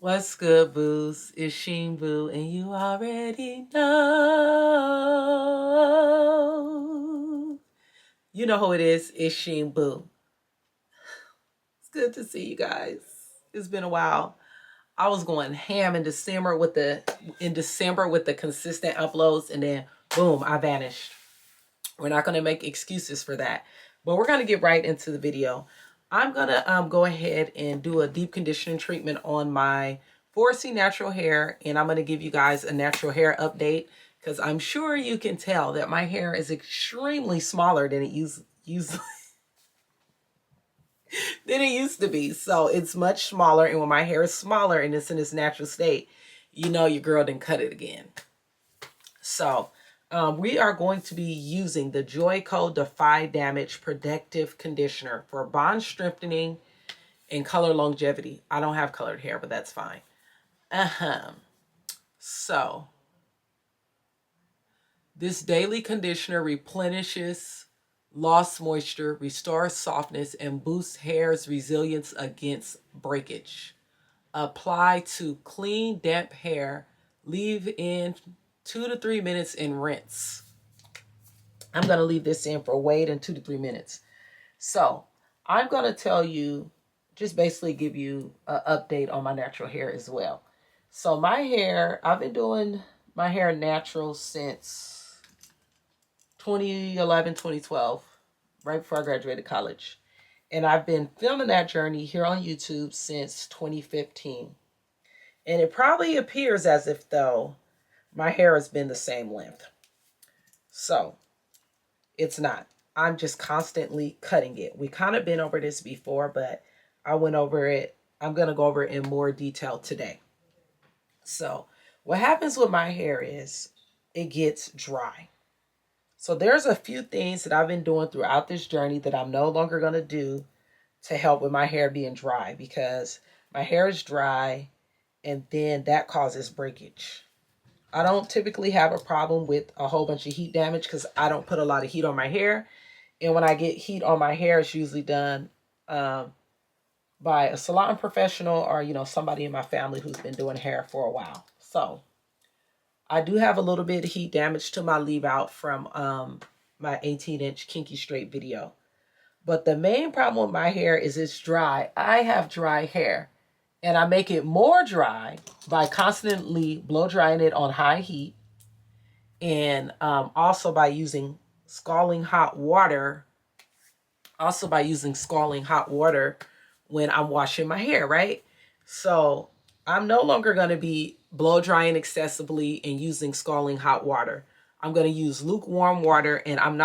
What's good, boos? It's Sheen Boo, and you already know. You know who it is. It's Sheen Boo. It's good to see you guys. It's been a while. I was going ham in December with the consistent uploads, and then boom, I vanished. We're not going to make excuses for that, but we're going to get right into the video. I'm going to go ahead and do a deep conditioning treatment on my 4C natural hair, and I'm going to give you guys a natural hair update because I'm sure you can tell that my hair is extremely smaller than it used to be. So it's much smaller, and when my hair is smaller and it's in its natural state, you know your girl didn't cut it again. So we are going to be using the Joico Defy Damage Protective Conditioner for bond strengthening and color longevity. I don't have colored hair, but that's fine. So this daily conditioner replenishes lost moisture, restores softness, and boosts hair's resilience against breakage. Apply to clean, damp hair. Leave in 2 to 3 minutes and rinse. I'm going to leave this in for wait in 2 to 3 minutes. So I'm going to tell you, just basically give you an update on my natural hair as well. So my hair, I've been doing my hair natural since 2011, 2012, right before I graduated college. And I've been filming that journey here on YouTube since 2015. And it probably appears as if though my hair has been the same length. So it's not. I'm just constantly cutting it. We kind of been over this before, but I went over it. I'm going to go over it in more detail today. So what happens with my hair is it gets dry. So there's a few things that I've been doing throughout this journey that I'm no longer going to do to help with my hair being dry, because my hair is dry and then that causes breakage. I don't typically have a problem with a whole bunch of heat damage because I don't put a lot of heat on my hair. And when I get heat on my hair, it's usually done by a salon professional or, somebody in my family who's been doing hair for a while. So I do have a little bit of heat damage to my leave out from my 18-inch kinky straight video. But the main problem with my hair is it's dry. I have dry hair. And I make it more dry by constantly blow drying it on high heat. And also by using scalding hot water. When I'm washing my hair, right? So I'm no longer going to be blow drying excessively and using scalding hot water. I'm going to use lukewarm water, and I'm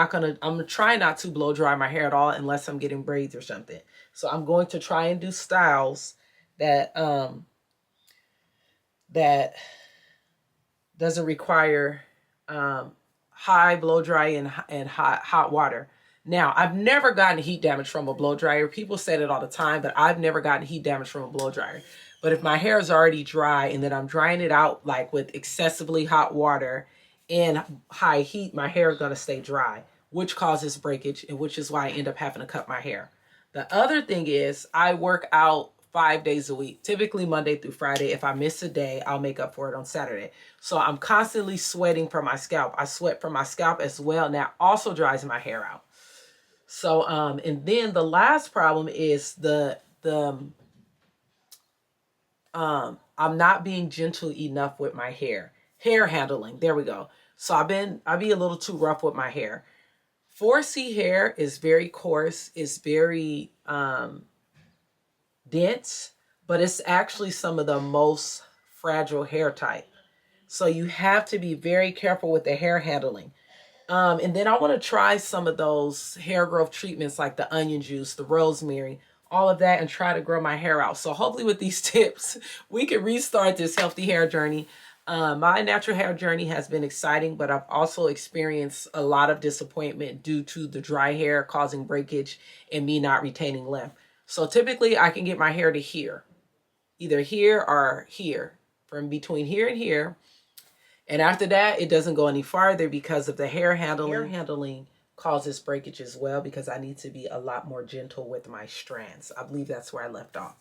trying not to blow dry my hair at all unless I'm getting braids or something. So I'm going to try and do styles that that doesn't require high blow dry and hot water. Now, I've never gotten heat damage from a blow dryer. People say it all the time, but I've never gotten heat damage from a blow dryer. But if my hair is already dry and then I'm drying it out like with excessively hot water and high heat, my hair is going to stay dry, which causes breakage, and which is why I end up having to cut my hair. The other thing is I work out 5 days a week, typically Monday through Friday. If I miss a day, I'll make up for it on Saturday. So I'm constantly sweating from my scalp. I sweat from my scalp as well. And that also dries my hair out. So, and then the last problem is I'm not being gentle enough with my hair handling. There we go. So I be a little too rough with my hair. 4C hair is very coarse. It's very, dense, but it's actually some of the most fragile hair type. So you have to be very careful with the hair handling. And then I want to try some of those hair growth treatments like the onion juice, the rosemary, all of that, and try to grow my hair out. So hopefully with these tips, we can restart this healthy hair journey. My natural hair journey has been exciting, but I've also experienced a lot of disappointment due to the dry hair causing breakage and me not retaining length. So typically I can get my hair to here, either here or here, from between here and here. And after that, it doesn't go any farther because of the hair handling. Hair handling causes breakage as well because I need to be a lot more gentle with my strands. I believe that's where I left off.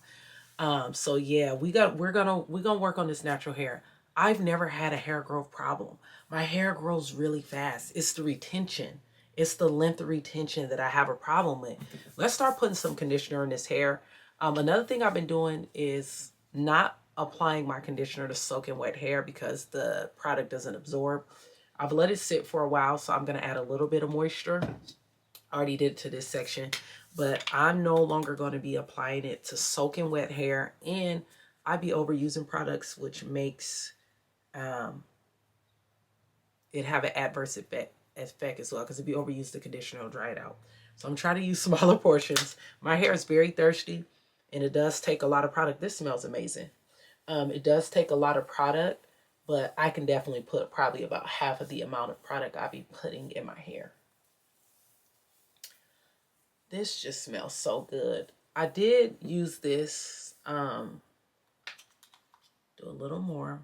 So yeah, we're gonna work on this natural hair. I've never had a hair growth problem. My hair grows really fast. It's the retention. It's the length of retention that I have a problem with. Let's start putting some conditioner in this hair. Another thing I've been doing is not applying my conditioner to soaking wet hair because the product doesn't absorb. I've let it sit for a while, so I'm gonna add a little bit of moisture. I already did it to this section, but I'm no longer going to be applying it to soaking wet hair, and I'd be overusing products, which makes it have an adverse effect as well, because if you overuse the conditioner, it'll dry it out. So I'm trying to use smaller portions. My hair is very thirsty, and it does take a lot of product. This smells amazing. It does take a lot of product, but I can definitely put probably about half of the amount of product I'll be putting in my hair. This just smells so good. I did use this, do a little more.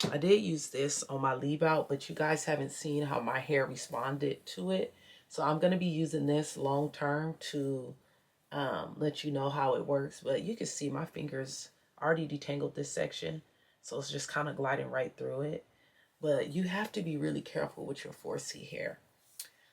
I did use this on my leave out, but you guys haven't seen how my hair responded to it. So I'm going to be using this long term to let you know how it works. But you can see my fingers already detangled this section. So it's just kind of gliding right through it. But you have to be really careful with your 4C hair.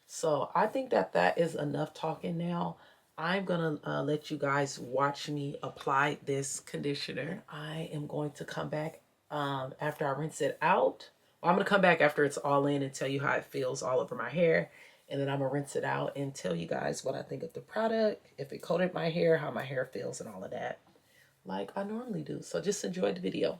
So I think that is enough talking now. I'm going to let you guys watch me apply this conditioner. I am going to come back after I rinse it out. Well, I'm going to come back after it's all in and tell you how it feels all over my hair. And then I'm going to rinse it out and tell you guys what I think of the product, if it coated my hair, how my hair feels, and all of that, like I normally do. So just enjoy the video.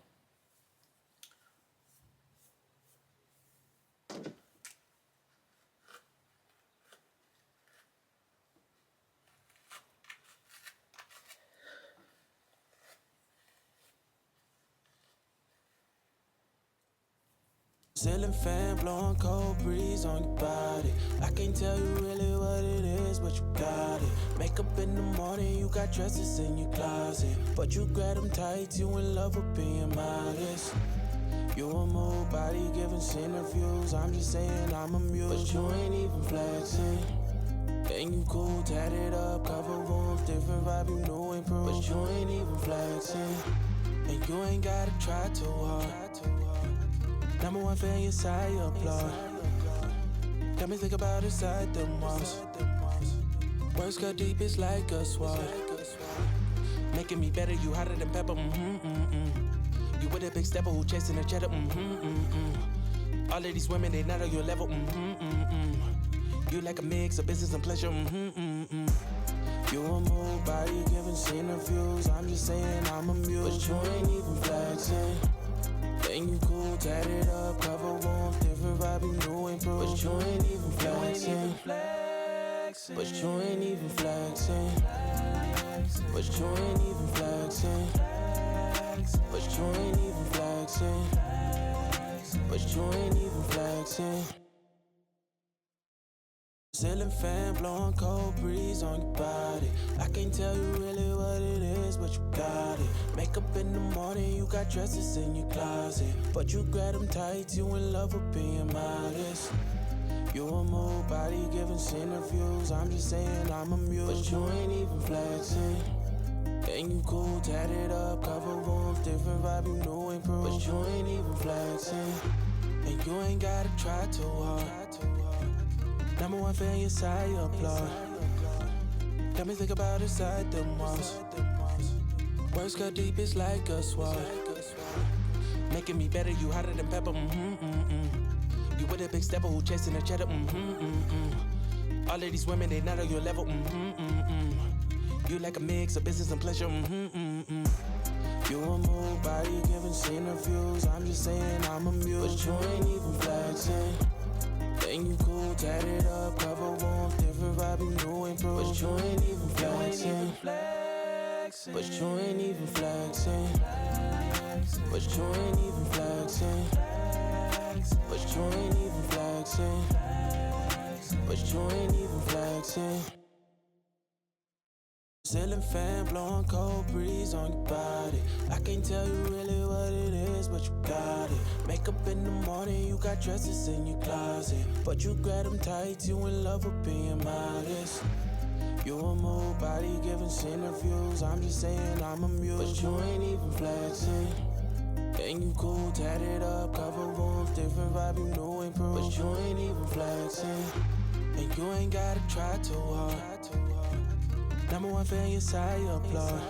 Ceiling fan blowing cold breeze on your body. I can't tell you really what it is, but you got it. Makeup in the morning, you got dresses in your closet, but you grab them tight, you in love with being modest. You a move body giving interviews. I'm just saying I'm amused, but you ain't even flexing. And you cool, tatted up, cover wounds, different vibe, you know improved, but you ain't even flexing. And you ain't gotta try too hard. Number one fan, your side, you applaud. Got me think about inside the walls. Words cut deep, it's like a sword. Making me better, you hotter than pepper, You with a big stepper who chasing a cheddar, All of these women, they not on your level, You like a mix of business and pleasure, You a move body giving interviews. I'm just saying I'm amused, but you ain't even flexing. And you cool, tatted up, cover wounds, different vibe, you know improved, but you ain't even flexing. But you ain't even flexing. But you ain't even flexing. But you ain't even flexing. But you ain't even flexing. Ceiling fan blowing cold breeze on your body. I can't tell you really what it is, but you got it. Makeup in the morning, you got dresses in your closet, but you grab them tight, you in love with being modest. You a move body giving interviews. I'm just saying I'm amused, but you ain't even flexing. And you cool, tatted up, cover wounds, different vibe, you know improved, but you ain't even flexing. And you ain't gotta try too hard. Number one fan, your side, you applaud. Got me think about inside the walls. Words cut deep, it's like a sword. Making me better, you hotter than pepper, You with a big stepper who chasing a cheddar, All of these women, they not on your level, You like a mix of business and pleasure, You a move body giving interviews. I'm just saying I'm amused, but you ain't even flexing. And you cool, tatted up, cover wounds, different vibe, you know improved, but you ain't even flexing. But you ain't even flexing. But you ain't even flexing. But you ain't even flexing. But you ain't even flexing. Ceiling fan blowing cold breeze on your body. I can't tell you really what it is, but you got it. Makeup in the morning, you got dresses in your closet, but you grab them tight, you in love with being modest. You a move body giving centrifuges. I'm just saying I'm amused, but you ain't even flexing. And you cool, tatted up, cover wounds, different vibe, you know improved, but you ain't even flexing. And you ain't gotta try too hard. Number one fan, your side, your applaud.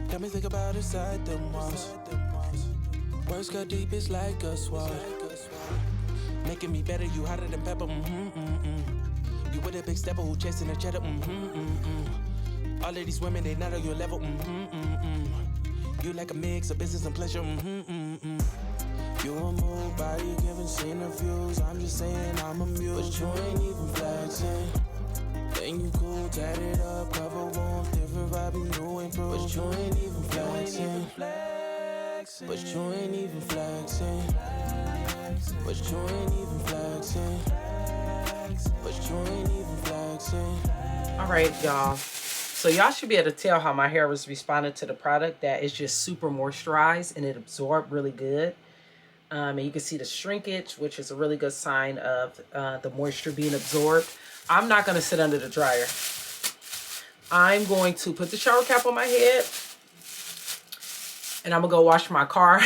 Got me think about inside the walls. Words cut deep, it's like a sword. Making me better, you hotter than pepper, You with a big stepper who chasing a cheddar, All of these women, they not on your level, You like a mix of business and pleasure, You a move body giving centrifuges. I'm just saying I'm amused, but you ain't even flexing. And you cool, tatted up, cover wounds, different vibe, you know improved, but you ain't even flexing. But you ain't even flexing. But you ain't even flexing. But you ain't even flexing. All right, y'all. So y'all should be able to tell how my hair was responding to the product. That is just super moisturized and it absorbed really good. And you can see the shrinkage, which is a really good sign of the moisture being absorbed. I'm not going to sit under the dryer. I'm going to put the shower cap on my head and I'm going to go wash my car.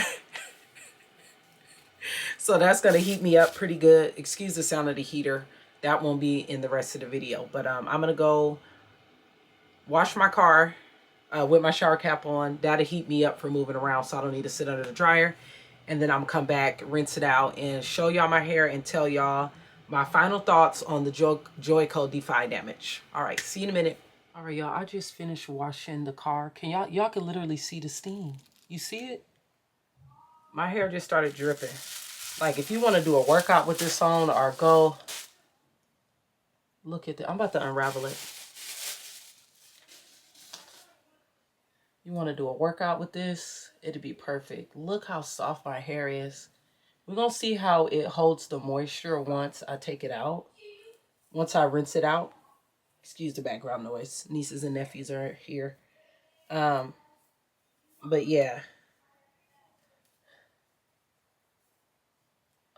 So that's going to heat me up pretty good. Excuse the sound of the heater. That won't be in the rest of the video. But I'm going to go wash my car with my shower cap on. That'll heat me up for moving around, so I don't need to sit under the dryer. And then I'm gonna come back, rinse it out, and show y'all my hair and tell y'all my final thoughts on the Joico Defy damage. All right, see you in a minute. All right, y'all, I just finished washing the car. Can y'all can literally see the steam. You see it? My hair just started dripping. Like, if you want to do a workout with this on or go, look at that. I'm about to unravel it. You want to do a workout with this, it'd be perfect. Look how soft my hair is. We're going to see how it holds the moisture once I take it out. Once I rinse it out. Excuse the background noise. Nieces and nephews are here. But yeah.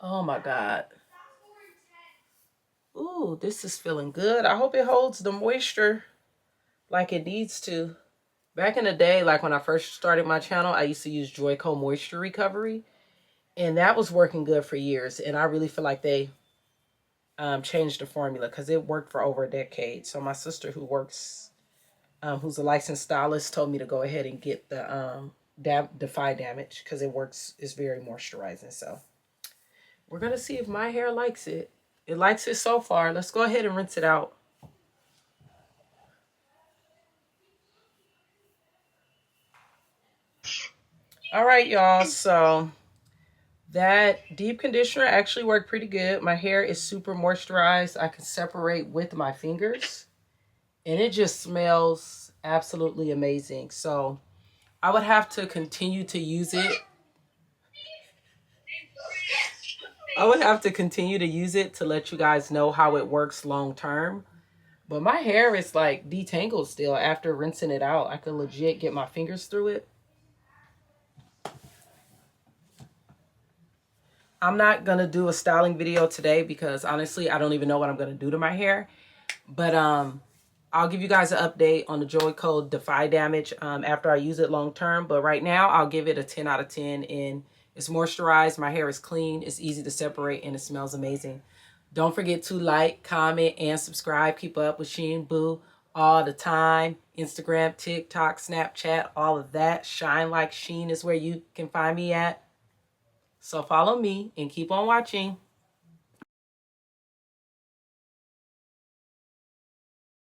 Oh my God. Ooh, this is feeling good. I hope it holds the moisture like it needs to. Back in the day, like when I first started my channel, I used to use Joico Moisture Recovery. And that was working good for years. And I really feel like they changed the formula because it worked for over a decade. So my sister who works, who's a licensed stylist, told me to go ahead and get the Defy damage because it works, it's very moisturizing. So we're going to see if my hair likes it. It likes it so far. Let's go ahead and rinse it out. All right, y'all. So that deep conditioner actually worked pretty good. My hair is super moisturized. I can separate with my fingers. And it just smells absolutely amazing. So I would have to continue to use it. I would have to continue to use it to let you guys know how it works long term. But my hair is like detangled still after rinsing it out. I could legit get my fingers through it. I'm not going to do a styling video today because honestly, I don't even know what I'm going to do to my hair. But I'll give you guys an update on the Joico Defy damage after I use it long term. But right now, I'll give it a 10 out of 10. And it's moisturized. My hair is clean. It's easy to separate. And it smells amazing. Don't forget to like, comment, and subscribe. Keep up with Sheen Boo all the time. Instagram, TikTok, Snapchat, all of that. Shine Like Sheen is where you can find me at. So follow me and keep on watching.